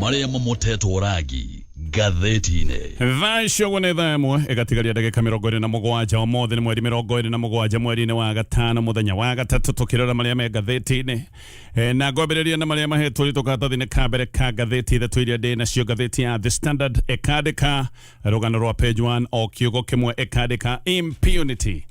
maria mamoteto ragi gatheti-ine Vaisho gone thamo egatigaria ndagika 27 omothe ni mweri 27 mweri-ini wa gatano muthenya wa gatatu tukirora maria me gatheti-ine na ngombereria na maria mahetwo ritugathathine ka mbere ka gatheti the twiria day na cio gatheti ya The Standard ekandika rugano rwa page 1 o kiugo kimwe ekandika impunity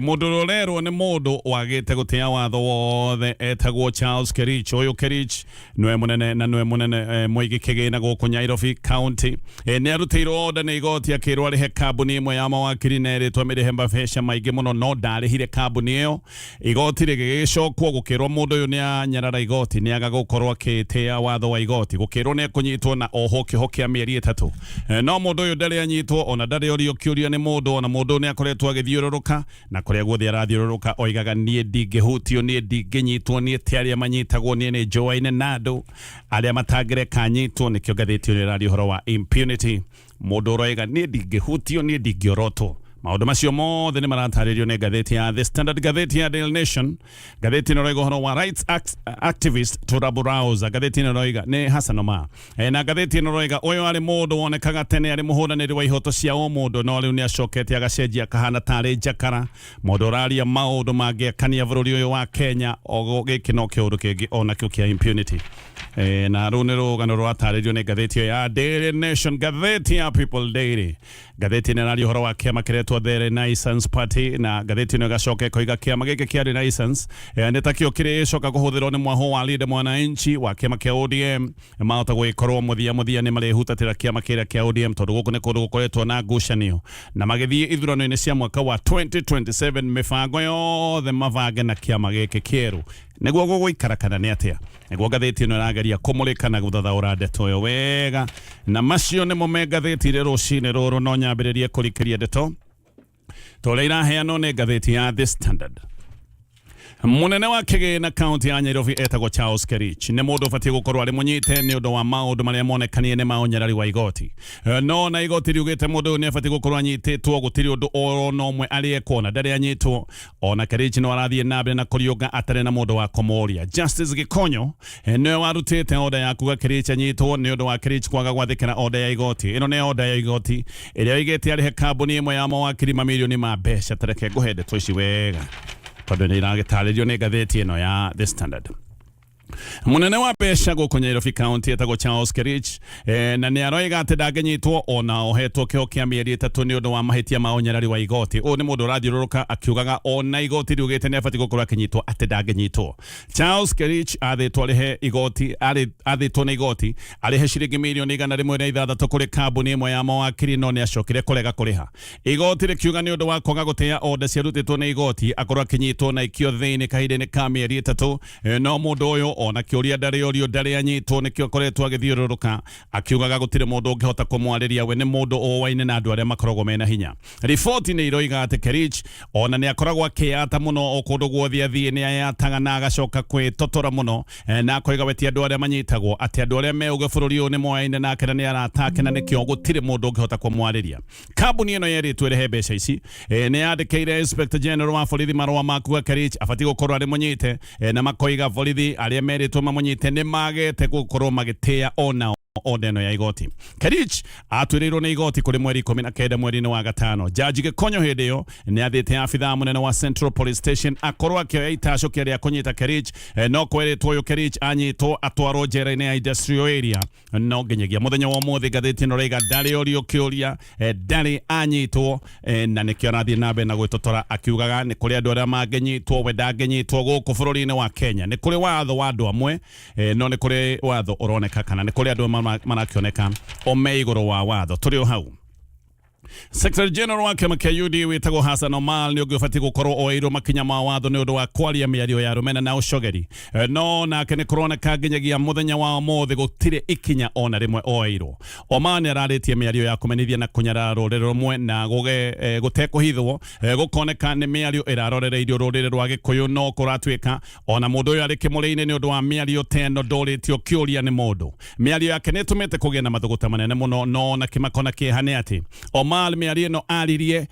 mundu rorerwo ni mundu wagite gutia watho wothe etagwo Charles Kerich uyu Kerich nwe munene mwigi kigina guku Nairobi County ni arutiro order ni igoti akirwa rihe kambuni imwe ya mawakiri na eritwa mirihe mabesha maingi muno no ndarihire kambuni iyo igoti rigicokwo gukirwa mundu uyu ni anyarara igoti ni agagukorwa akitia watho wa igoti gukirwa ni kunyitwo na oho kihokia mieri 3 no mundu uyu ndari anyitwo ona ndari orio kiuria ni mundu ona mundu ni akoretwo agithiururuka na kuria guthi arathiururuka oigaga nie ndingihutio nie ndinginyitwo nie tiaria manyitagwo nie ni joine nado aria matagire kanyitwo nikio gatheti ni radio horo wa impunity mundu roiga nie ndingihutio nie ndingiorotwo maundu macio mothe ni marataririo ni gatheti ya The Standard, gatheti ya Daily Nation, gatheti ni roiga horo wa rights activist Turabu Rauza, gatheti ni roiga ni Hassaan Omar na gatheti ni roiga uyu ari mundu wonekaga tene ari muhuraniri wa ihoto cia o mundu no riu ni acokete agacenjia kahana tari njakara mundu raria maundu magiakania bururi uyu wa Kenya o giki no kiundu kingi ona kio kia impunity na riu ni rugano rwataririo ni gatheti ya Daily Nation, gatheti ya People Daily, gatheti ni radio horo wa kiama kiretwo The Renaissance Party na gatheti ni gacoke koiga kiama giki kia Renaissance nitakio kiricoka kuhuthirwo ni mwaho wa leader mwananchi wa kiama kia ODM maota gwikorwo muthia ni marehutatira kiama kia ODM tondu guku ni kundu gukoretwo na ngucanio na magithie ithurano-ini cia mwaka wa 2027 mibango yothe mavange na kiama giki kieru niguo gugwikara kana ni atia niguo gatheti ino irageria kumulika na guthathaura ndeto yo wega na macio ni mo me gatheti ri rucini ruru no nyambiririe kurikiria ndeto tole iraheanwo ni gatheti ya The Standard. Munene wa kigina county ya Nairobi etagwo Charles Kerich ni mundu ubatie gukorwo ari munyite ni undu wa maundu maria monekanie ni maonyarari wa igoti no na igoti riugite mundu ni abatie gukorwo anyititwo gutiri undu oro no mwe ari ekona ndari anyitwo ona Kerich no arathie nabe na kuriuga atare na mundu wa komoria Justice Gikonyo no warutite order ya kuga Kerich anyitwo ni undu wa Kerich kwaga gwathikira order ya igoti ino ni order ya igoti iria igete ari he kambuni imwe ya mawakiri mamilioni ma besha tareke guhende twici wega tondu ni iragitaririo ni gatheti ino ya The Standard. Munene wa besha guku Nairobi County etagwo Charles Kerich na ni aroiga ati ndagenyitwo ona ohetwo kio kia mieri 3 ni undu wa mahitia maonyarari wa igoti u ni mundu rathiururuka akiugaga ona igoti riugite ni abati gukorwo akinyitwo ati ndagenyitwo. Charles Kerich athitwo rihe igoti athitwo ni igoti arihe ciringi milioni 106 kuri kambuni imwe ya mawakiri no ni acokire kurega kuriha igoti rikiuga ni undu wa koga gutia order ciarutitwo ni igoti akorwo akinyitwo na ikio thiini kahinde-ini ka mieri 3 no mundu uyu ona kiuria ndari orio ndari anyitwo nikio koretwo agithiururuka akiugaga gutire mundu ungihota kumwariria we ni mundu owaine na andu aria makoragwo mena hinya. Riboti ni iroiga ati Kerich ona ni akoragwo akiata muno okundu guothia thie ni ayataga na agacoka kwitotora muno na akoiga wetia andu aria manyitagwo ati andu aria meuge bururi uyu ni mwaine nake na ni aratake na nikio gutire mundu ungihota kumwariria. Kambuni ino yeritwe rehe mbeca ici ni yandikire Inspector General wa borithi marua makuga Kerich abati gukorwo ari munyite na makoiga borithi aria meritwo mamunyite ni magete gukorwo magitia ona odeno ya igoti. Kerich atwirirwo ni igoti kuri mweri 19 mweri-ini wa gatano. Jaji Gikonyo hindi yo ni athite afitha munene wa Central Police Station akorwo akioya itaco kiaria kunyita Kerich no kweritwo uyu Kerich anyitwo atwarwo njera-ini ya industrial area no nginyagia muthenya wa umuthi gatheti no reiga ndari orio kiuria ndari anyitwo na nikio arathie nabe na gwitotora akiugaga ni kuri andu aria mangenyitwo we ndangenyitwo guku bururi-ini wa Kenya ni kuri watho wa andu amwe no ni kuri watho uroneka kana ni kuri andu marakioneka o meigoro wa watho turi o hau. Secretary General wa kiama kia UD witagwo Hassaan Omar ni ugifati gukorwo oirwo makinya ma watho ni undu wa kwaria miario ya rumena na ucogeri no nake ni kuroneka nginyagia muthenya wa umuthi gutire ikinya ona rimwe oirwo. Omar ni araritie miario ya kumenithia na kunyara ruriro rumwe na gutekuhithwo gukoneka ni miario irarorereirio ruriro rwa Gikuyu no kuratwika ona mundu uyu ari kimuri-ini ni undu wa miario teno ndoritio kiuria ni mundu miario yake ni tumite kugia na mathuguta manene muno no na kimakona kihane ati Omar Omar mĩario ĩno aririe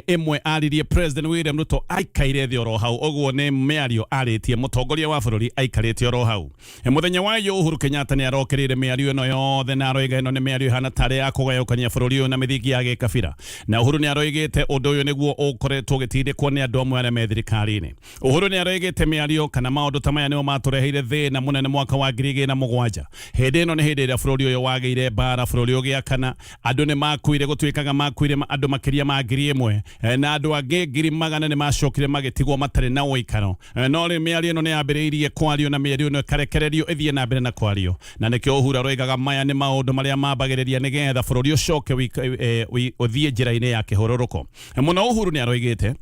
ĩmwe aririe President William Ruto aikaire thĩ oro hau ũguo nĩ mĩario arĩtie mũtongoria wa bũrũri aikarĩte oro hau mũthenya wa Uhuru Kenyatta nĩ arokĩrĩire mĩario ĩno yothe na aroiga ĩno nĩ mĩario ihana tarĩ ya kũgayũkania bũrũri ũyũ na mĩthingi ya gĩkabira na Uhuru nĩ aroigĩte ũndũ ũyũ nĩguo ũkoretwo ũgĩtindĩkwo nĩ andũ amwe arĩa me thirikari-inĩ Uhuru nĩ aroigĩte mĩario kana maũndũ ta maya nĩmo matũreheire thĩna mũnene mwaka wa 2007 hĩndĩ ĩno nĩ hĩndĩ ĩrĩa bũrũri ũyũ wagĩire mbara bũrũri ũgĩakana andũ nĩ makuire gũtuĩkaga makuire andũ makĩria ma 1,000 na andũ angĩ 100,000 nĩ macokire magĩtigwo matarĩ na ũikaro no rĩu mĩario ĩno nĩ yambĩrĩirie kwario na mĩario ĩno ĩkarekererio ĩthiĩ na mbere na kwario na nĩkĩo Uhuru aroigaga maya nĩ maũndũ marĩa mambagĩrĩria nĩgetha bũrũri ũcoke ũthiĩ njĩra-inĩ ya kĩhũrũrũko mũno Uhuru nĩ aroigĩte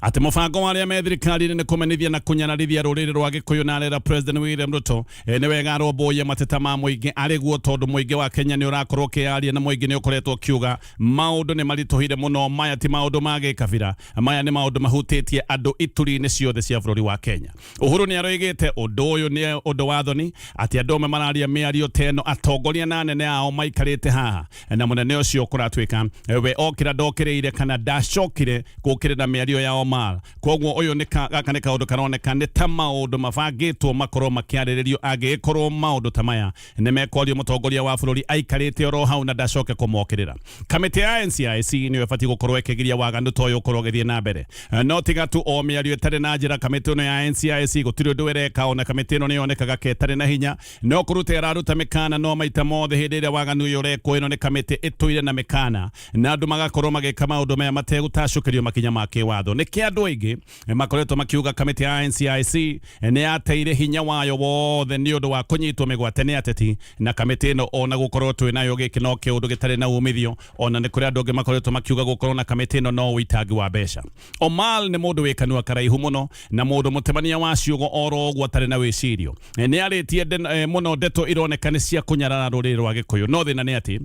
ati mũbango wa arĩa me thirikari-inĩ nĩ kũmenithia na kũnyanarithia rũrĩrĩ rwa Gĩkũyũ na arera President William Ruto nĩ wega arũmbũiye mateta ma mũingĩ arĩguo tondũ mũingĩ wa Kenya nĩ ũrakorwo ũkĩaria na mũingĩ nĩ ũkoretwo ũkiuga maũndũ nĩ maritũhire mũno maya ti maũndũ ma gĩkabira maya nĩ maũndũ mahutĩtie andũ ituri-inĩ ciothe cia bũrũri wa Kenya Uhuru nĩ aroigĩte ũndũ ũyũ nĩ ũndũ wa thoni ati andũ amwe mararia mĩario teno atongoria na anene ao maikarĩte haha na mũnene ũcio kũratuĩka we okĩra ndokĩrĩire kana ndacokire gũkĩrĩra mĩario ya Omar koguo ũyũ nĩ gaka nĩ kaũndũ karoneka nĩ ta maũndũ mabangĩtwo makorwo makĩarĩrĩrio angĩkorwo maũndũ ta maya nĩ mekwario mũtongoria wa bũrũri aikarĩte oro hau na ndacoke kũmokĩrĩra kamĩtĩ ya NCIC nĩ ĩbatiĩ gũkorwo ĩkĩgiria waganu ta ũyũ ũkorwo ũgĩthiĩ na mbere no tiga tu o mĩario ĩtarĩ na njĩra kamĩtĩ ĩno ya NCIC gũtirĩ ũndũ ĩreka ona kamĩtĩ ĩno nĩ yonekaga ketarĩ na hinya no kũruta ĩraruta mĩkana no maita mothe hĩndĩ ĩrĩa waganu ũyũ ũrekwo ĩno nĩ kamĩtĩ ĩtũire na mĩkana na andũ magakorwo magĩka maũndũ maya mategũtacũkĩrio makinya ma kĩwatho nĩkĩ andũ aingĩ makoretwo makiuga kamĩtĩ ya NCIC nĩ yateire hinya wayo wothe nĩ ũndũ wa kũnyitwo mĩgwate nĩ ateti na kamĩtĩ ĩno ona gũkorwo twĩ nayo gĩkĩ no kĩũndũ gĩtarĩ na umithio ona nĩ kũrĩ andũ angĩ makoretwo makiuga gũkorwo na kamĩtĩ ĩno no ũitangi wa mbeca Omar nĩ mũndũ wĩ kanua karaihu mũno na mũndũ mũtemania wa ciugo oro ũguo atarĩ na wĩcirio nĩ arĩtie mũno ndeto ironeka nĩ cia kũnyarara rũrĩrĩ rwa Gĩkũyũ no thĩna nĩ atĩ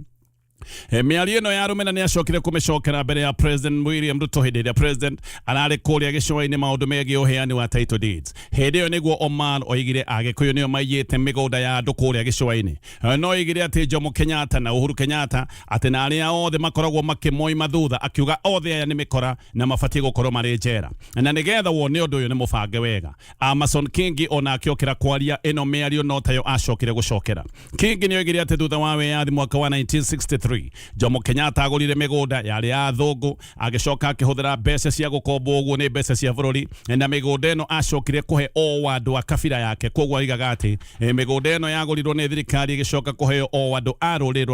mĩario ĩno ya rũmena nĩ acokire kũmĩcokera mbere ya President William Ruto hĩndĩ ĩrĩa President ararĩ kũrĩa gĩcũa-inĩ maũndũ megiĩ ũheani wa title deeds hĩndĩ ĩyo nĩguo Omar oigire Agĩkũyũ nĩo maiyĩte mĩgũnda ya andũ kũrĩa gĩcũa-inĩ no oigire atĩ Jomo Kenyatta na Uhuru Kenyatta atĩ na arĩa othe makoragwo makĩmoima thutha akiuga othe aya nĩ mĩkora na mabatiĩ gũkorwo marĩ njera na nĩgetha wone ũndũ ũyũ nĩ mũbange wega Amason Kingi ona akiokĩra kwaria ĩno mĩario no tayo acokire gũcokera Kingi nĩ oigire atĩ thutha wa wĩyathi mwaka wa 1963 Jomo Kenyatta agũrire mĩgũnda yarĩ ya athũngũ agĩcoka akĩhũthĩra mbeca cia gũkomba ũguo nĩ mbeca cia bũrũri na mĩgũnda ĩno acokire kũhe o andũ a kabira yake koguo oigaga atĩ mĩgũnda ĩno yagũrirwo nĩ thirikari ĩgĩcoka kũheo o andũ a rũrĩrĩ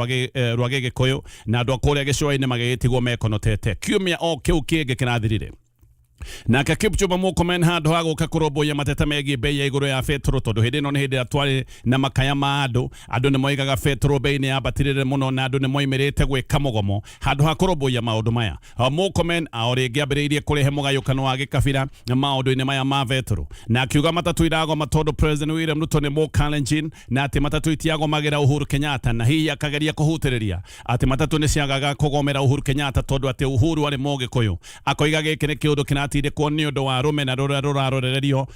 rwa Gĩkũyũ na andũ a kũrĩa gĩcũa-inĩ magĩgĩtigwo mekonotete kiumia o kĩu kĩngĩ kĩrathirire nake Kipchumba Murkimen handũ ha gũka kũrũmbũiya mateta megiĩ bei ya igũrũ ya betũrũ tondũ hĩndĩ ĩno nĩ hĩndĩ ĩrĩa twarĩ na makaya ma andũ nĩ moigaga betũrũ bei nĩ yambatĩrĩre mũno na andũ nĩ moimĩrĩte gwĩka mũgomo handũ ha kũrũmbũiya maũndũ maya Murkimen o rĩngĩ ambĩrĩirie kũrehe mũgayũkano wa gĩkabira maũndũ-inĩ maya ma betũrũ na akiuga matatũ iragoma tondũ President William Ruto nĩ Mũkalenjin na atĩ matatũ itiagomagĩra Uhuru Kenyatta na hihi akageria kũhutĩrĩria atĩ matatũ nĩ ciagaga kũgomera Uhuru Kenyatta tondũ atĩ Uhuru arĩ Mũgĩkũyũ akoiga gĩkĩ nĩ kĩũndũ kĩratindĩkwo nĩ ũndũ wa rũmena rũrĩa rũrarorererio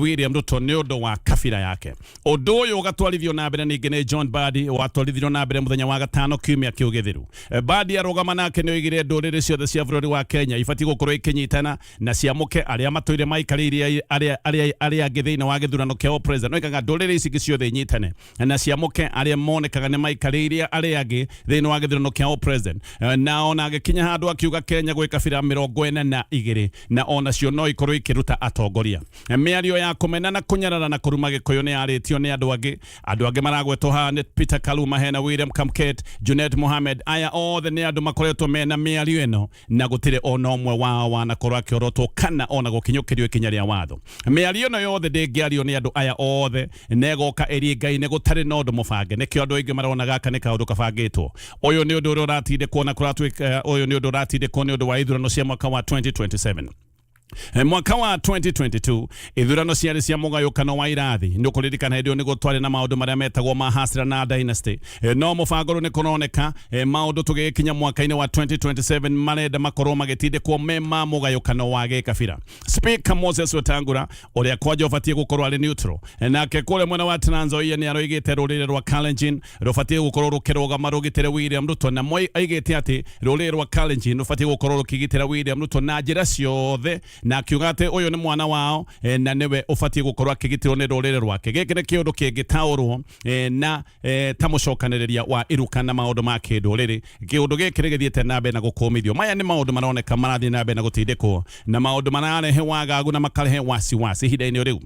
William Ruto nĩ ũndũ wa kabira yake ũndũ ũyũ ũgatwarithio na mbere ningĩ nĩ John Badi watwarithirio na mbere mũthenya wa gatano kiumia kĩu gĩthiru Badi arũgama nake nĩ oigire ndũrĩrĩ ciothe cia bũrũri wa Kenya ibatiĩ gũkorwo ikĩnyitana na ciamũke arĩa matũire maikarĩire arĩa angĩ thĩinĩ wa gĩthurano kĩa president oigaga ndũrĩrĩ ici ciothe inyitane na ciamũke arĩa monekaga nĩ maikarĩire arĩa angĩ thĩinĩ wa gĩthurano kĩa president na ona agĩkinya handũ akiuga Kenya gwĩ kabira 42 na ona cio no ikorwo ikiruta atongoria mĩario ya kũmena na kũnyarara na kũruma Gĩkũyũ nĩ yarĩtio nĩ andũ angĩ maragwetwo haha nĩ Peter Kaluma hena William Kamket Junet Mohamed aya othe nĩ andũ makoretwo mena mĩario ĩno na gũtirĩ ona ũmwe wao wanakorwo akĩorotwo kana ona gũkinyũkĩrio ikinya rĩa watho mĩario ĩno yothe ndĩngĩario nĩ andũ aya othe negoka ĩrĩ ngai-inĩ gũtarĩ na ũndũ mũbange nĩkĩo andũ aingĩ marona gaka nĩ kaũndũ kabangĩtwo ũyũ nĩ ũndũ ũrĩa ũratindĩkwo na kũratwĩka ũyũ nĩ ũndũ ũratindĩkwo nĩ ũndũ wa ithurano cia mwaka wa 2027 Mwaka wa 2022 ithurano ciarĩ cia mũgayũkano wa irathi nĩ ũkũririkana hĩndĩ ĩyo nĩ gũtwarĩ na maũndũ marĩa metagwo ma Hasra na Dynasty. No mũbango nĩ kũroneka maũndũ tũgĩkinya mwaka-inĩ wa 2027 marenda makorwo magĩtindĩkwo ma mũgayũkano wa gĩkabira. Speaker Moses Wetangula ũrĩa kwanja ũbatiĩ gũkorwo arĩ neutral, nake kũrĩa mwena wa Trans Nzoia nĩ aroigĩte rũrĩrĩ rwa Kalenjin rũbatiĩ gũkorwo rũkĩrũgama rũgitĩre William Ruto, na Moi aigĩte atĩ rũrĩrĩ rwa Kalenjin rũbatiĩ gũkorwo rũkĩgitĩra William Ruto na njĩra ciothe, na akiuga atĩ ũyũ nĩ mwana wao na nĩwe ũbatiĩ gũkorwo akĩgitĩrwo nĩ rũrĩrĩ rwake. Gĩkĩ nĩ kĩũndũ kĩngĩtaũrwo na ta mũcokanĩrĩria wa iruka na maũndũ ma kĩndũrĩrĩ. Kĩũndũ gĩkĩ gĩthiĩte na mbere na gũkũmithio. Maya nĩ maũndũ maroneka marathiĩ na mbere na gũtindĩkwo, na maũndũ mararehe wagagu na makarehe wasiwasi ihinda-inĩ rĩu.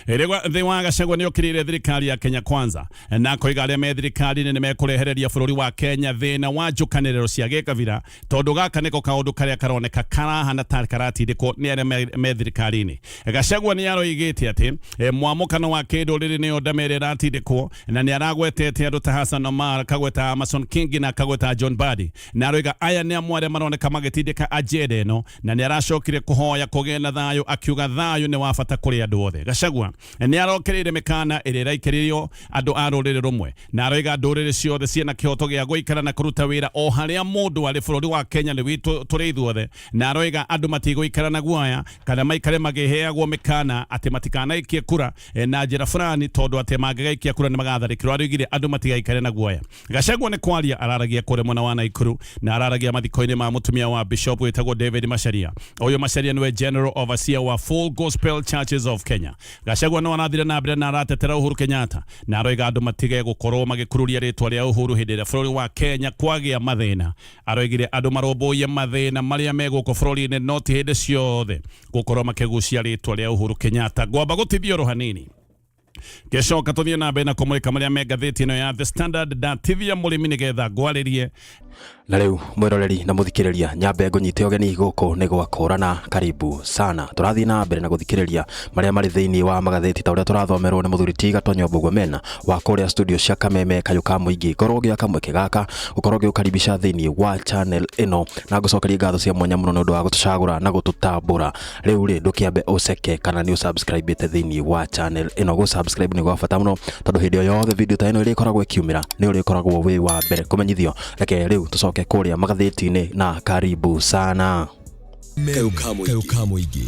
Thĩ wa Gachagua nĩ okĩrĩire thirikari ya Kenya Kwanza na koiga arĩa me thirikari-inĩ nĩ mekũrehereria bũrũri wa Kenya thĩna wa njũkanĩrĩro cia gĩkabira, tondũ gaka nĩko kaũndũ karĩa karoneka karahana ta karatindĩkwo nĩ arĩa me thirikari-inĩ. Gachagua nĩ aroigĩte atĩ mwamũkano wa kĩndũrĩrĩ nĩyo ndamĩrĩra ĩratindĩkwo, na nĩ aragwetete andũ ta Hassaan Omar, akagweta Amason, Kingi na akagweta John Badi, na aroiga aya nĩ amwe arĩa maroneka magĩtindĩka ajenda ĩno, na nĩ aracokire kũhoya kũgĩe na thayũ, akiuga thayũ nĩ wa bata kũrĩ andũ othe. Gachagua nĩ arokereire mĩkana ĩrĩa ĩraikĩrĩrio andũ a rũrĩrĩ rũmwe, na aroiga ndũrĩrĩ ciothe ciĩna kĩhoto gĩa gũikara na kũruta wĩra o harĩa mũndũ arĩ bũrũri wa Kenya nĩ witũ tũrĩ ithuothe, na aroiga andũ matigũikara na guoya kana maikare makĩheagwo mĩkana atĩ matikanaikie kura na njĩra fulani, tondũ atĩ mangĩgaikia kura nĩ magatharĩkĩrwo. Aroigire andũ matigaikare na guoya. Gachagua nĩ kwaria araragia kũrĩa mwena wa Naikuru, na araragia mathiko-inĩ ma mũtumia wa Bishop wĩtagwo David Macharia. Ũyũ Macharia nĩwe General Overseer wa Full Gospel Churches of Kenya. Gachagua no arathire na mbere na aratetera Uhuru Kenyatta, na aroiga andũ matige gũkorwo magĩkururia rĩtwa rĩa Uhuru hĩndĩ ĩrĩa bũrũri wa Kenya kwagĩa mathĩna. Aroigire andũ marũmbũiye mathĩna marĩa megũkũ bũrũri-inĩ, no ti hĩndĩ ciothe gũkorwo makĩgucia rĩtwa rĩa Uhuru Kenyatta. Ngwamba gũtithio ro hanini gĩcoka tũthiĩ na mbere na kũmũrĩka marĩa me ngathĩti ĩno ya The Standard, ndatithia mũrĩmi nĩgetha ngwarĩrie. Na rĩu mwĩroreri na mũthikĩrĩria, nyambe ngũnyite ũgeni gũkũ nĩ gwakũrana. Karibu sana, tũrathiĩ na mbere na gũthikĩrĩria marĩa marĩ thĩinĩ wa magathĩti ta ũrĩa tũrathomerwo nĩ mũthuri Tiga Tonyo Bugomena wa kũrĩa studio cia Kameme kayũ ka mũingĩ. Korwo gĩa kamwe kĩgaka ũkorwo gĩũkaribisha thĩinĩ wa channel ĩno, na ngũcokeria ngatho cia mwanya mũno nĩ ũndũ wa gũtũcagũra na gũtũtambũra. Rĩu rĩ ndũkĩambe ũceke kana nĩ ũsubscribe thĩinĩ wa channel ĩno. Gũsubscribe nĩ gwa bata mũno, tondũ hĩndĩ o yothe video ta ĩno ĩrĩkoragwo ĩkiumĩra nĩ ũrĩkoragwo wĩ wa mbere kũmenyithio. Reke rĩu tũcoke kũrĩa magathĩti-inĩ na karibu sana. Kayũ ka mũingĩ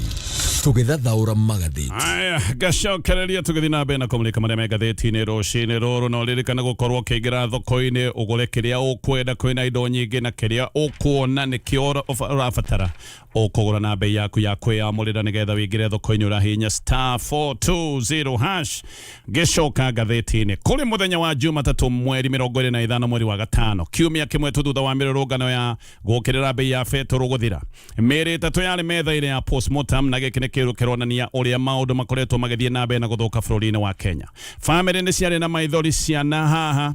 tũgĩthathaũra magathĩti. Aya, gacokereria tũgĩthiĩ na mbere na kũmũrĩka marĩa me ngathĩti-inĩ rũcinĩ rũrũ, na ũririkane gũkorwo ũkĩingĩra thoko-inĩ ũgũre kĩrĩa ũkwenda. Kwĩna indo nyingĩ na kĩrĩa ũkuona nĩkĩo ũrabatara ũkũgũra na bei yaku ya kwĩyamũrĩra nĩgetha wĩingĩre thoko-inĩ ũrahihinya *420#. Gĩcoka ngathĩti-inĩ kũrĩ mũthenya wa Jumatatũ mweri 25 mweri wa gatano, kiumia kĩmwe tu thutha wa mĩrũrũngano ya gũkĩrĩra bei ya betũrũ gũthira. Mĩrĩ ĩtatũ yarĩ metha-inĩ ya postmortem, na gĩkĩ nĩ kĩrũ kĩronania ũrĩa maũndũ makoretwo magĩthiĩ na mbere na gũthũka bũrũri-inĩ wa Kenya. Famĩlĩ nĩ ciarĩ na maithori ciana haha,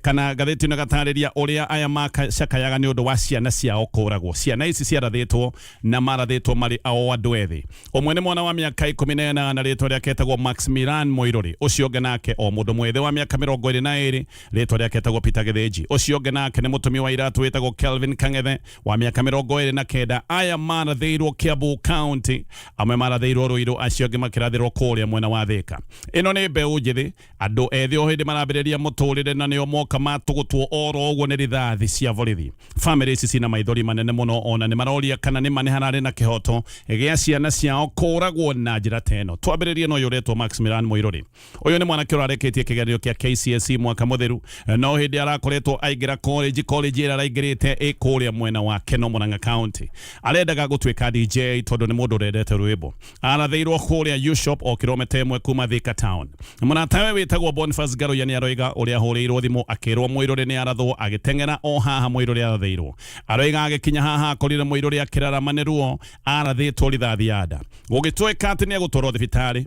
kana ngathĩti ĩno gatarĩria ũrĩa aya macakayaga nĩ ũndũ wa ciana ciao kũragwo. Ciana ici ciarathĩtwo na marathĩtwo marĩ o andũ ethĩ. Ũmwe nĩ mwana wa mĩaka 18 na rĩtwa rĩake etagwo Maximilian Moiruri. Ũcio ũngĩ nake o mũndũ mwĩthĩ wa mĩaka 22 rĩtwa rĩake etagwo Peter Githinji. Ũcio ũngĩ nake nĩ mũtumia wa iratũ wĩtagwo Kelvin Kang'ethe wa mĩaka 29. Aya marathĩirwo Kiambu County, amwe marathĩirwo Ruiru, acio angĩ makĩrathĩrwo kũrĩa mwena wa Thika. Ĩno nĩ mbeũ njĩthĩ, andũ ethĩ o hĩndĩ marambĩrĩria mũtũrĩre, na nĩo moka matũgũtwo oro ũguo nĩ rithathi cia borithi. Famĩlĩ ici cina maithori manene mũno, ona nĩ maroria kana nĩ mane hararĩ na kĩhoto gĩa ciana ciao kũragwo na njĩra ta ĩno. Twambĩrĩrie no ũretwo Maximilian Moiruri. Ũyũ nĩ mwanake ũrarĩkĩtie kĩgeranio kĩa KCSE mwaka mũtheru, no hĩndĩ arakoretwo aingĩra college ĩrĩa araingĩrĩte kũrĩa mwena wa Keno, Murang'a County. Arendaga gũtuĩka DJ tondũ nĩ mũndũ ũrendete rwĩmbo. Arathĩirwo kũrĩa U-Shop o kilomita 1 kuma Thika Town. Mũnatawe wĩtagwo Boniface Garoya nĩ aroiga ũrĩa ahũrĩirwo thimũ akĩrwo Moiruri nĩ arathwo agĩteng'era o haha Moiruri arathĩirwo. Aroiga agĩkinya haha akorire Moiruri akĩraramanĩrwo arathĩtwo rithathi ya nda. Gũgĩtuĩka atĩ nĩ egũtwarwo thibitarĩ,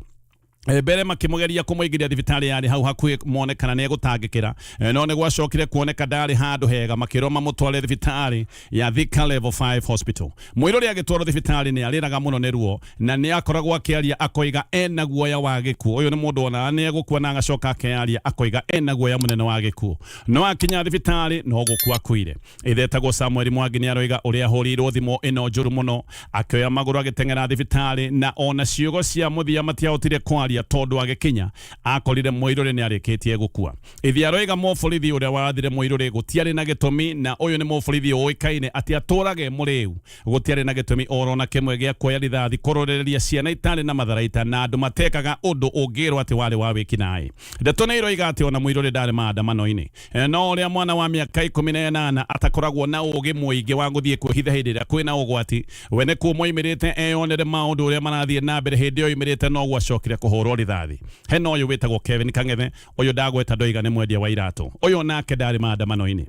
mbere makimugeria kumuigiria thibitari yari hau hakuhi monekana ne gutangikira no ne gwacokire kuoneka ndari handu hega makiroma mutware thibitari ya Thika level 5 hospital mwirori agitwaro thibitari ni ariraga muno ne ruo na ni akoragwo akiaria akoiga ena guoya wa gikuo uyu ni mundu ona ne gukua na agacoka akiaria akoiga ena guoya munene wa gikuo no akinya thibitari no gukua kuire ithetagwo Samuel Mwangi ni aroiga uria horirwo thimo ino njuru muno akioya maguru agitengera thibitari na ona ciugo cia muthia matiahotire kwaria tondu agikinya akorire mwirore ni arikitie gukua ithi aroiga moforithi uria wathire mwirore gutiari na gitumi na uyu ni moforithi oikaine ati aturage muriu gutiari na gitumi orona kimwe gia kuoya rithathi kuroreria ciana itari na matharaita na andu matekaga undu ungirwo ati wari wa wikinai ndeto ni iroiga ati ona mwirore ndari maandamano-ini no uria mwana wa miaka 18 atakoragwo na ugi muingi wa guthie kwihitha hindi iria kwina ugwati we ni kumoimirite eyonere maundu uria marathie na mbere hindi iyo imirite no gwacokire kuhurwo rithathi heno uyu witagwo Kevin Kameme uyu ndagweta ndoiga ni mwendia wa iratu uyu nake ndari maandamano-ini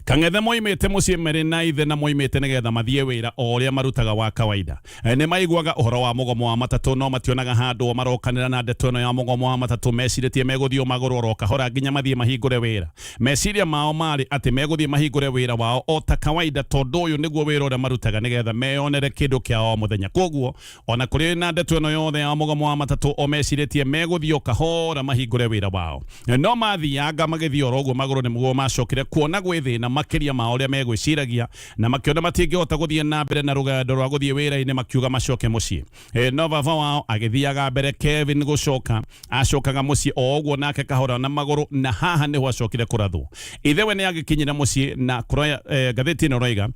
Kangethe moimete mucie mere na ithe na moimete nigetha mathie wira oria marutaga wa kawaida ne maiguaga uhoro wa mugomo wa matatu no mationaga handu marokanira na ndeto ino ya mugomo wa matatu meciritie meguthio maguru roka hora nginya mathie mahingure wira meciria mao mari ati meguthie mahingure wira wao o ta kawaida tondu uyu niguo wira uria marutaga nigetha meyonere kindu kiao muthenya koguo ona kuri na ndeto ino yothe ya mugomo wa matatu o meciritie meguthio kahora mahingure wira wao no mathianga magithio roguo maguru ni mugo macokire kuona gwithi na makiria ma uria megwiciragia na makiona matingihota guthie na mbere na rugendo rwa guthie wira-ini makiuga macoke mucie no baba wao agithiaga mbere Kevin gucoka acokaga mucie o uguo nake kahora na maguru na haha niho acokire kurathwo ithe we ni agikinyira mucie na kuroya ngatheti ino roiga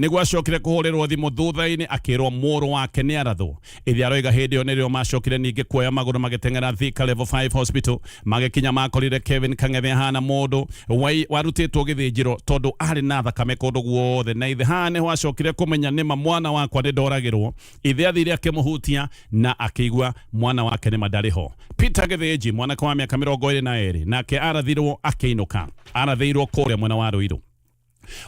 niguo acokire kuhurirwo thimu thutha-ini akirwo muru wake ni arathwo ithe aroiga hindi iyo nirio macokire ningi kuoya maguru magitengera Thika level 5 hospital magikinya makorire Kevin Kangethe hana mundu warutitwo githinjiro tondu ari na thakame kundu guothe na ithe hane ho acokire kumenya nima mwana wakwa ni ndoragirwo ithe athire akimuhutia na akigua mwana wake ni madariho Peter Githinji mwana kwa miaka 22 nake arathirwo akiinuka arathirwo kuria mwena wa Ruiru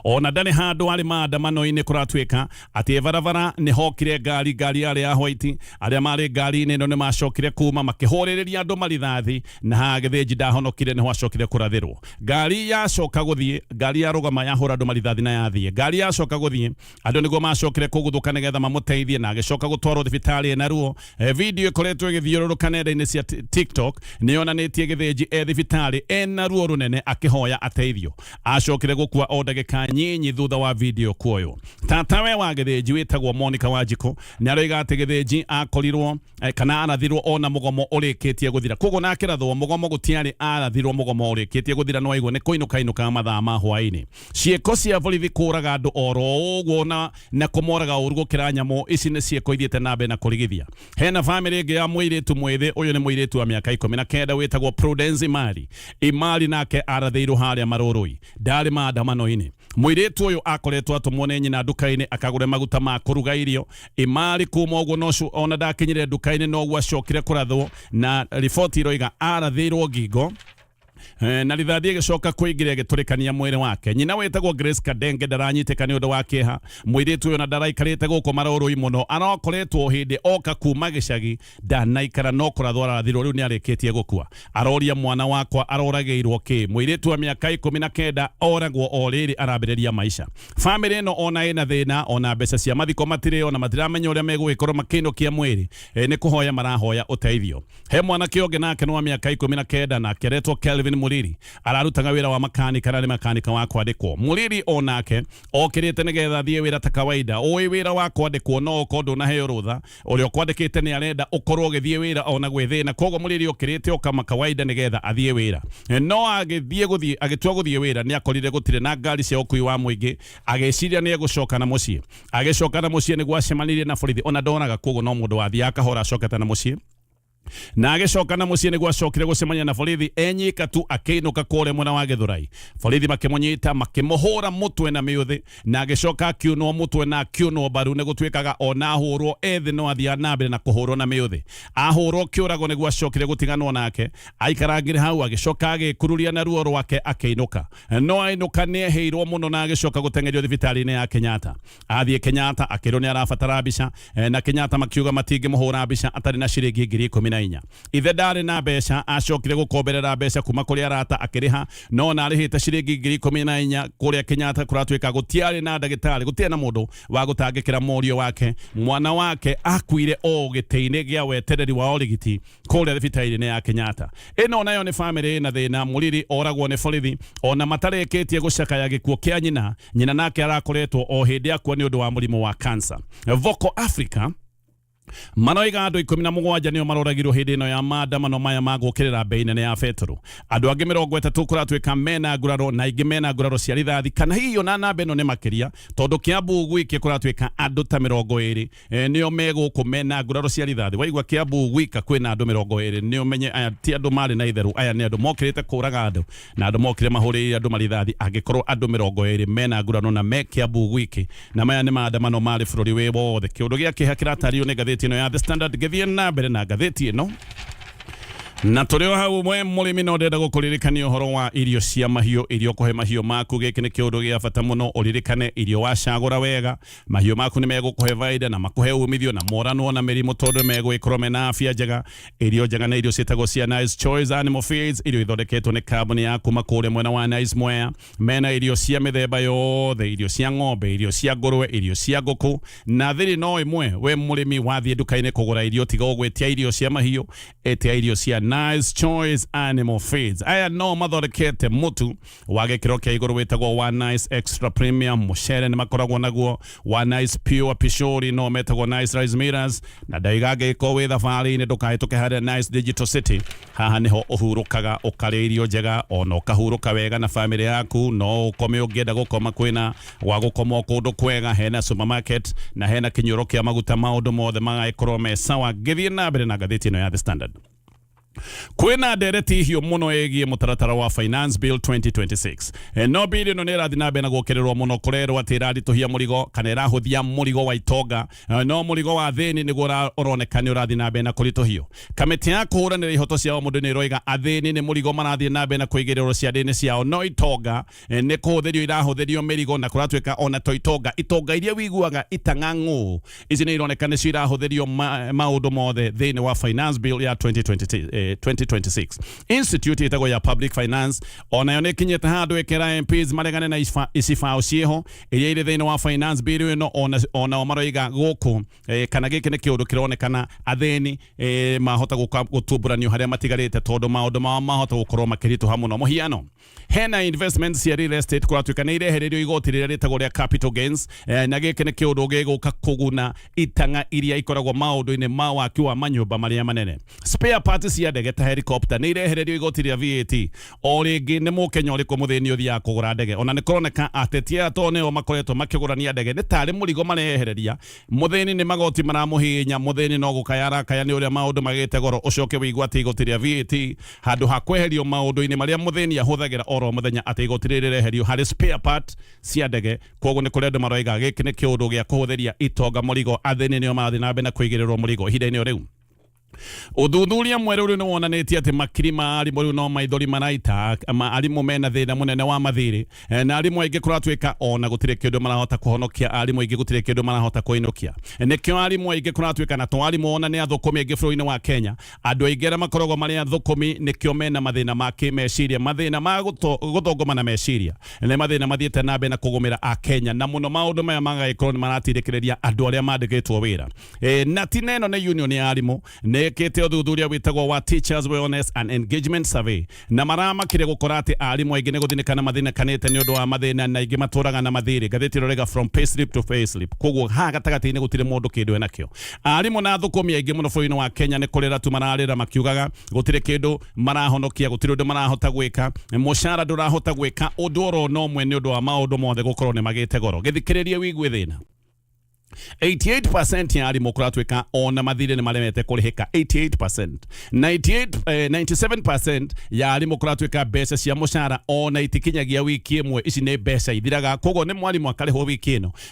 ona ndani handu ari maandamano-ini kuratwika ati varavara ni hokire gari ari ya white aria mari gari-ini no ni macokire kuma makihorireria andu marithathi na ha Githinji ndahonokire ni ho acokire kurathirwo gari yacoka guthie gari ya rugama ya hura andu marithathi na yathie gari yacoka guthie andu niguo macokire kuguthuka nigetha mamuteithie na agicoka gutwarwo thibitari na ruo video ikoretwo igithiururuka nenda-ini cia TikTok ni yonanitie Githinji thibitari ena ruo runene akihoya ateithio acokire gukua odage kanyinyi thutha wa video kuoyo tatawe wa Githinji witagwo Monica Wanjiku ni aroiga ati Githinji akorirwo kana arathirwo ona mugomo urikitie guthira kogo na kirathwo mugomo gutiari arathirwo mugomo urikitie guthira no aigwo ni kuinuka mathaa ma hwaini cieko cia borithi kuraga andu oro uguo na kumoraga urugo kiranyamu ici ni cieko ithiete nambe na kurigithia hena family ingi ya mwiritu mwithi uyu ni mwiritu wa miaka 19 witagwo Prudence Imari nake arathirwo haria marurui ndari maandamano-ini mwiritu uyu akoretwo atumwo nyina nduka-ini akagure maguta ma kuruga irio Imari kuma uguo nocu ona ndakinyire nduka-ini no gwa acokire kurathwo na riboti iroiga arathirwo ngingo na rithathi igicoka kuingiria giturikania mwiri wake nyina wetagwo Grace Kadenge ndaranyiteka ni undu wa kieha mwiritu uyu na ndaraikarite guku maroroi muno arakoretwo hindi oka kuma gicagi ndanaikara no kurathwo arathirwo riu ni arikitie gukua aroria mwana wakwa arorageirwo ki mwiritu wa miaka 19 oragwo oriri arambiriria maisha family no ona ina thina ona mbeca cia mathiko matire ona matiramenya uria megwikorwo makinukia mwiri ni kuhoya marahoya uteithio he mwana kionge nake no wa miaka 19 na keretwo Kelvin Muriri ararutaga wira wa makanika na makanika wa kwandikwo Muriri onake okirite nigetha thie wira ta kawaida oi wira wa kwandikwo no kondu na heyo rutha urio kwandikite ni arenda ukorwo githie wira ona gwithina kogo Muriri okirite okama kawaida nigetha athie wira no agitua guthie wira ni akorire gutire na ngari cia ukui wa muingi ageciria ni egucoka na mucie agicoka na mucie ni gwacemanirie na borithi ona ndonaga kogo no mundu wathia akahora acokete na mucie na agicoka na mucie niguo acokire gucemania na borithi enyika tu akiinuka kure mwena wa Githurai borithi makimunyita makimuhura mutwe na miuthi na agicoka akiunwo mutwe na akiunwo baru ni gutwikaga ona hurwo ethi no athia na mbere na kuhurwo na miuthi ahurwo kiurago niguo acokire gutiganwo nake aikarangire hau agicoka agikururia na ruo rwake akiinuka no ainuka ni eheirwo muno na agicoka gutengerio thibitari-ini ya Kenyatta athie Kenyatta akirwo ni arabatara mbica na Kenyatta makiuga matingi muhura mbica atari na ciringi 10,000 14 ithe ndari na mbeca acokire gukomberera mbeca kuma kuri arata akiriha no na arihite ciringi 14 kuria Kenyatta kuratwika gutiari na ndagitari gutiari na mundu wa gutangikira morio wake mwana wake akuire o giteine gia wetereri wa origiti kuria thibitari-ini ya Kenyatta. Ino nayo ni family na thina muriri oragwo ni borithi ona matareketie gucakaya gikuo kia nyina nake arakoretwo o hindi akwa ni undu wa murimo wa cancer. Voco Africa manoiga andu 17 nio maroragirwo hindi ino ya maandamano maya magukirira bei nene ya betoro. Andu angi 30 kuratwika mena nguraro na ingi mena nguraro cia rithathi kana hiyo na namba ino ni makiria tondu Kiambu gwiki kuratwika andu ta 20 nio meguku mena nguraro cia rithathi. Waigwa Kiambu gwika kwina andu 20 nio menye aya ti andu mari na itheru, aya ni andu mokirite kuraga andu na andu mokire mahurire andu marithathi angikorwo andu 20 mena nguraro na me Kiambu gwiki na maya ni maandamano mari bururi wi wothe. Kiundu gia kihakira tario ni gatheti ino ya The Standard githie na mbere na gatheti ino na turio hau mwe murimi no ndenda gukuririkania uhoro wa irio cia mahiu, irio kuhe mahiu maku giki ni kiundu gia bata muno uririkane irio wacagura wega mahiu maku ni megukuhe faida na makuhe umithio na morano na mirimu tondu megwikorwo mena afya njega. Irio njega na irio cietagwo cia Nice Choice Animal Feeds, irio ithondeketwo ni kambuni ya kuma kuria mwena wa Nice Mwea. Mena irio cia mithemba yothe, irio cia ng'ombe, irio cia ngurwe, irio cia nguku na thiri no imwe we murimi wathie nduka-ini kugura irio tiga ugwetia irio cia mahiu etia irio cia Nice Choice Animal Feeds. Aya no mathondekete mutu wa gikiro kia iguru witagwo wa Nice Extra Premium, mucere ni makoragwo naguo, wa Nice Pure Pishori no metagwo Nice Rice Millers na daiga iko wi thabari-ini ndukahituke haria Nice Digital City. Haha niho uhurukaga ukare irio njega ona ukahuruka wega na family yaku. No ukome ungienda gukoma kwina wa gukoma kundu kwega, hena supermarket na hena kinyoro kia maguta maundu mothe magaikorwo me sawa. Githie na mbere na gatheti ino ya The Standard. Kwina ndereti hiyo muno egie mutaratara wa Finance Bill 2026. No bill ino nirathi na bena gukererwo muno kurerwo ati irarituhia murigo kana irahuthia murigo wa itonga. No murigo wa thini niguo uronekana urathi na bena kurituhio. Kamiti ya kuhuranira ihoto ciao mundu ni roiga athini ni murigo marathi na bena kuigiriro cia dini ciao. No itonga ni kuhuthirio irahuthirio mirigo na kuratwika ona to itonga iria wiguaga itang'ang'u ici ni ironekana cio irahuthirio maundu mothe thini wa Finance Bill ya 2026. Institute itago ya Public Finance ona yone kinyete handu ekera MPs maregane na isifao cieho iria ire thini wa Finance Bill ino ona omaroiga guku kana giki ni kiundu kironekana athini mahota gutumburanio haria matigarite tondu maundu mao mahota gukorwo makiritu hamwe no muhiano. Hena investments cia real estate kuratwika ni irehererio igoti riria ritagwo ria capital gains na giki ni kiundu giguka kuguna itanga iria ikoragwo maundu-ini ma waki wa manyumba maria manene. Spare parts cia ndege ta helicopter ni irehererio igoti ria VAT. O ringi ni mukenya uriku muthini uthia kugura ndege ona ni kuroneka atetia tone o makoretwo makigurania ndege ni tari murigo marehereria muthini ni magoti maramuhinya muthini no gukayara kaya ni uria maundu magite goro ucoke wigwa ati igoti ria VAT handu hakweherio maundu-ini maria muthini ahuthagira oro muthenya ati igoti rireherio hari spare part cia ndege. Koguo ni kuria andu maroiga giki ni kiundu gia kuhuthiria itonga murigo athini nio marathi na mbere kuigirirwo murigo ihinda-ini riu. Uthuthuria mweru uri ni wonanitie ati makiri ma arimu riu no maithori maraita arimu mena thina munene wa mathiri na arimu aingi kuratwika ona gutire kindu marahota kuhonokia, arimu aingi gutire kindu marahota kuinokia. Nikio arimu aingi kuratwika na to arimu ona ni athukumi aingi bũrũri-inĩ wa Kenya andu aingi ara makoragwo mari athukumi nikio mena mathina ma kimeciria, mathina ma guthongoma na meciria ni mathina mathiete na mbere na kugumira a Kenya na muno maundu maya magaikorwo ni maratindikiriria andu aria mandikitwo wira. Na ti neno ni union ya arimu ekete uthuthuria witagwo wa Teachers Wellness and Engagement Survey na marama kire gukora ati arimu aingi ni guthinikana mathina kanete ni undu wa mathina na ingi maturaga na mathiri. Gatheti rorega from payslip to payslip. Koguo ha gatagati-ini gutire mundu kindu enakio. Arimu na thukumi aingi muno bũrũri-inĩ wa Kenya ni kurira tu mararira makiugaga gutire kindu marahonokia, gutire undu marahota gwika, mushara ndurahota gwika undu oro no mwe ni undu wa maundu mothe gukorwo ni magite goro. Githikiririe wigwe thina 88% ya arimu kuratwika ona mathire ni maremete kurihika 88%. 97% ya arimu kuratwika mbeca cia mushara ona itikinyagia wiki imwe. Ici ni mbeca ithiraga. Koguo ni mwarimu akariho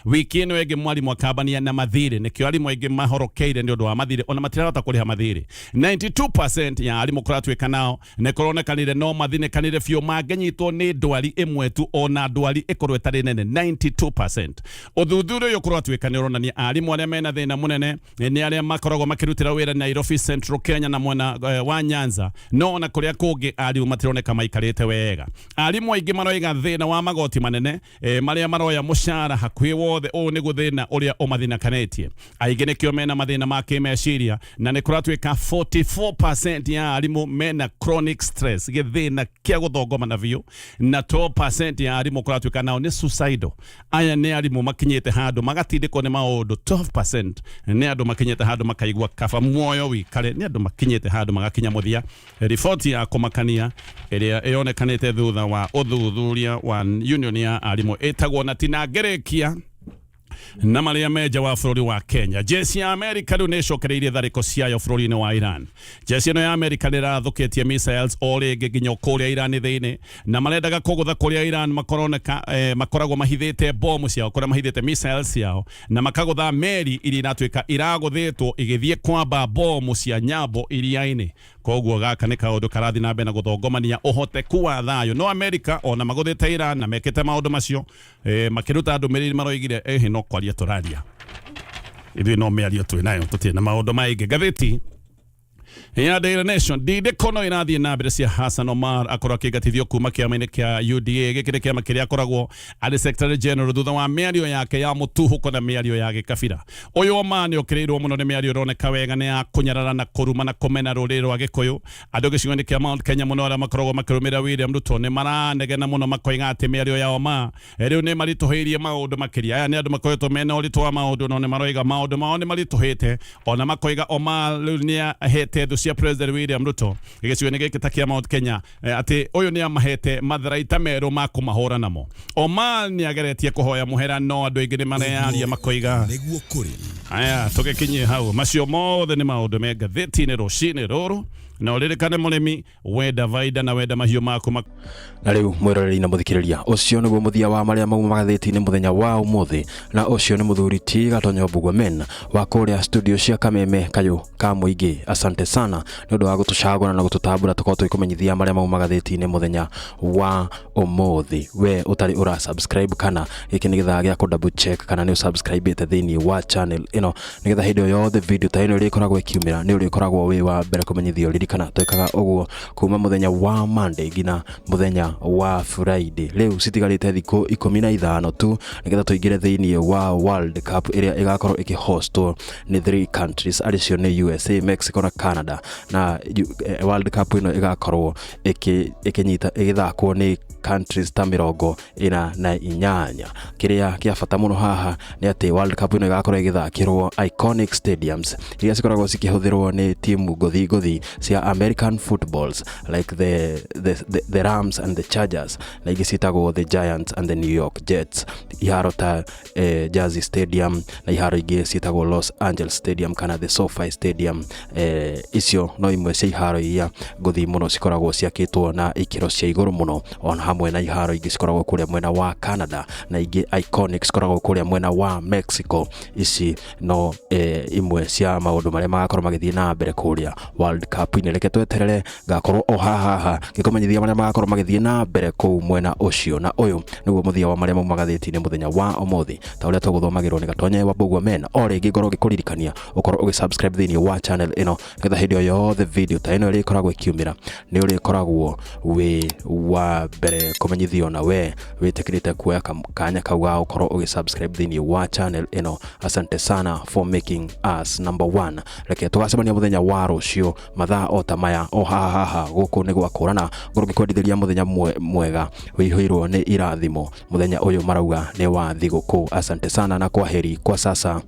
wiki ino ege mwarimu akabania na mathire nikio arimu aingi mahorokeire ni undu wa mathire ona matirahota kuriha mathire. 92% ya arimu kuratwika nao ne koronekanire no mathine kanire fio magenyitwo ni ndwari imwe tu ona ndwari ikorwo itari nene 92%. Uthuthuria uyu kuratwika ni maronania arimu aria mena thina munene ni aria makoragwo makirutira wira Nairobi Central Kenya na mwena wa Nyanza no na kuria kungi arimu matironeka maikarite wega. Arimu aingi maroiga thina wa magoti manene maria maroya mushara hakuhi wothe o ni guthina uria umathina kanetie. Aingi nikio mena mathina ma kimeciria na ni kuratwika 44% ya arimu mena chronic stress githina kia guthongoma na vio na 12% ya arimu kuratwika nao ni suicidal. Aya ni arimu makinyete handu magatindikwo ni maundu 12% ni andu makinyete handu makaigwa kaba muoyo wikare ni andu makinyete handu magakinya muthia. Ripoti ya kumakania iria yonekanite thutha wa uthuthuria wa union ya arimu etagwo na tinangerekia na maria meja wa bururi wa Kenya. Jeshi ya Amerika riu nicokereirie thariko ciayo bururi-ini wa Iran. Jeshi ino ya Amerika nirathukitie missiles o ringi nginya kuria Iran thiini na marendaga kugutha kuria Iran makoragwo mahithite bomu ciao kuria mahithite missiles ciao na makagutha meri iria inatwika iraguthitwo igithie kwamba bomu cia nyambo iria-ini. Koguo gaka ni kaundu karathi na mbere na guthongomania uhoteku wa thayo. No Amerika ona maguthite Iran na mekete maundu macio makiruta ndumiriri maroigire no kwaria turaria ithui no miario twinayo tutie na maundu maingi. Gatheti ya Daily Nation dide kono irathie na mbere cia Hassan Omar akorwo akigatithio kuma kiama-ini kia UDA gikire kiama kiria akoragwo ari Secretary General thutha wa miario yake ya mutuhuko na miario ya gikabira. Uyu Omar ni okirirwo muno ni miario roneka wega ni ya kunyarara na kuruma na kumena ruriri rwa Gikuyu. Andu gicigo-ini kia Mount Kenya muno aria makoragwo makirumira William Ruto ni maranegena muno makoiga ati miario ya Omar riu ni marituhiirie maundu makiria. Aya ni andu makoretwo mena uritu wa maundu no ni maroiga maundu mao ni marituhite ona makoiga Omar riu ni ahete thu cia President William Ruto gicigo-ini giki ta kia Mount Kenya ati uyu ni amahete matharaita meru ma kumahura namo. Omar ni ageretie kuhoya muhera no andu aingi ni marearia makoiga niguo kuri. Aya tugekinye hau macio mothe ni maundu me gatheti-ini rucini ruru na uririkane murimi wenda vaida na wenda mahiu maku na riu mwiroreri na muthikiriria ucio niguo muthia wa maria mau magatheti-ini muthenya wa umuthi na ucio ni muthuri ti Gatonyo Bugwamen wa kuria studio cia Kameme kayu ka muingi. Asante sana ni undu wa gutucagura na gututambura tukorwo twikumenyithia maria mau magatheti-ini muthenya wa umuthi. We utari ura subscribe kana giki ni githaa gia ku double check kana ni subscribe te thiini wa channel ino ni githaa hindi yothe video ta ino ri koragwo ikiumira ni uri koragwo wi wa mbere kumenyithio kana twekaga uguo kuma muthenya wa Monday ngina muthenya wa Friday. Riu citigarite thikũ 15 tu nigetha tuingire thiini wa World Cup iria igakorwo ikihostwo ni 3 countries aricio ni USA, Mexico na Canada. Na World Cup ino igakorwo ikinyita igithakwo ni countries ta 48. Kiria kia bata muno haha ni ati World Cup ino igakorwo igithakirwo iconic stadiums iria cikoragwo cikihuthirwo ni timu gothi cia American footballs like the Rams and the Chargers na ingi citagwo the Giants and the New York Jets. Iharo ta Jersey Stadium na iharo ingi citagwo Los Angeles Stadium kana the SoFi Stadium. Icio no imwe cia iharo iria gothi muno cikoragwo ciakitwo na ikiro cia iguru muno ona hamwe na iharo ingi cikoragwo kuria mwena wa Canada na ingi iconic cikoragwo kuria mwena wa Mexico. Ici no imwe cia maundu maria magakorwo magithie na mbere kuria World Cup ine. Reke tweterere gakorwo o haha gikumenyithia maria magakorwo magithie na mbere ku mwena ucio. Na uyu niguo muthia wa maria magatheti-ini muthenya wa umuthi ta uria tuguthomagirwo ni Gatonyo wa Bugwamen. O ringi ngorwo ngikuririkania ukorwo ugisubscribe thiini wa channel ino ngetha hindi yothe video ta ino ri koragwo ikiumira ni uri koragwo wi wa mbere kumenyithio na we witikirite kuoya kanya kau ga ukorwo ugisubscribe thiini wa channel ino. Asante sana for making us number 1. Reke tugacemania muthenya wa rucio mathaa o ta maya o haha guku ni gwakurana ngorwo ngikwendithĩria muthenya mwega wihirwo ni irathimo. Muthenya uyu marauga ni wa thiguku. Asante sana na kwaheri kwa sasa.